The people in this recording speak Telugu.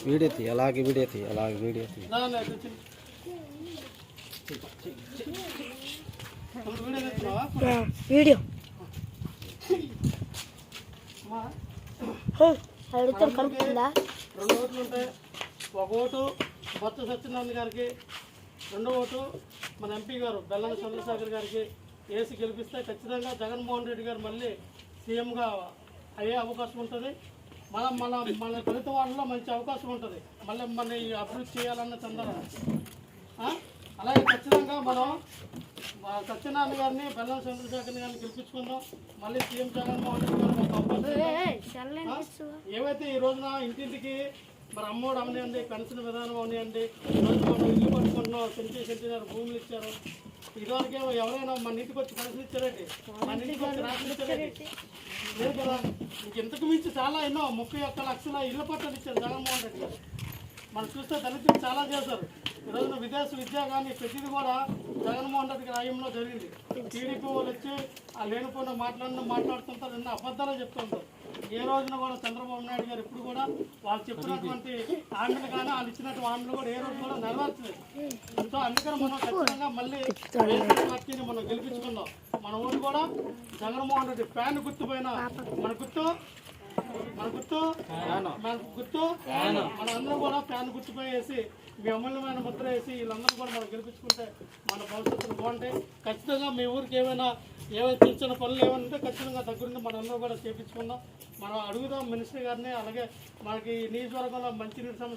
వీడియో తీ, అలాగే వీడియో తీ, అలాగే వీడియో తీ. వీడియో కలుపుతుందా? 2 ఓట్లు ఉంటాయి. 1 ఓటు బొత్స సత్యనారాయణ గారికి, 2వ ఓటు మన ఎంపీ గారు బెల్లం చంద్రశేఖర్ గారికి వేసి గెలిపిస్తే ఖచ్చితంగా జగన్మోహన్ రెడ్డి గారు మళ్ళీ సీఎంగా అయ్యే అవకాశం ఉంటుంది. మన మన మన దళిత వాళ్ళలో మంచి అవకాశం ఉంటుంది. మళ్ళీ మన అభివృద్ధి చేయాలన్న చందన. అలాగే ఖచ్చితంగా మనం సత్యనారాయణ గారిని బెల్లం చంద్రశేఖర్ గారిని గెలిపించుకుందాం. మళ్ళీ సీఎం జగన్మోహన్ రెడ్డి గారు ఏవైతే ఈ రోజున ఇంటింటికి మరి అమ్మోడు అవనివ్వండి, పెన్షన్ విధానం అవనివ్వండి, ఈరోజు మనం ఇల్లు పట్టుకుంటున్నాం, సెంటీనర్ భూములు ఇచ్చారు. ఇదివరకే ఎవరైనా మన ఇంటికి వచ్చి పెన్షన్ ఇచ్చారండి, మన ఇంటికి వచ్చి రాసిన ఇచ్చారండి, లేదు కదా. ఇంతకు మించి చాలా ఎన్నో 31 లక్షల ఇళ్ల పట్టాలు ఇచ్చారు జగన్మోహన్ రెడ్డి గారు. మనం చూస్తే దళితులు చాలా చేశారు. ఈరోజున విదేశ విద్య కానీ ప్రతిదీ కూడా జగన్మోహన్ రెడ్డి గారి హయాంలో జరిగింది. టీడీపీ వాళ్ళు వచ్చి ఆ లేనిపోయిన మాట్లాడుతుంటారు, ఎన్నో అబద్ధాలు చెప్తుంటారు. ఏ రోజున కూడా చంద్రబాబు నాయుడు గారు ఎప్పుడు కూడా వాళ్ళు చెప్పినటువంటి హామీలు కానీ వాళ్ళు ఇచ్చినటువంటి హామీలు కూడా ఏ రోజు కూడా నెరవేర్చలేదు. సో అందుకని మనం ఖచ్చితంగా మళ్ళీ పార్టీని మనం గెలిపించుకుందాం. మన ఊరు కూడా జగన్మోహన్ రెడ్డి ఫ్యాన్ గుర్తు పైన మన గుర్తు మన అందరూ కూడా ఫ్యాన్ గుర్తుపై వేసి మీ అమూల్యమైన ముద్ర వేసి వీళ్ళందరూ కూడా మనం గెలిపించుకుంటే మన భవిష్యత్తులు బాగుంటాయి. ఖచ్చితంగా మీ ఊరికి ఏమైతే చిన్న చిన్న పనులు ఏమైనా ఉంటే ఖచ్చితంగా దగ్గరుండి మనందరూ కూడా చేయించుకుందాం. మనం అడుగుదాం మినిస్టర్ గారిని. అలాగే మనకి నియోజకవర్గంలో మంచినీటి సమస్య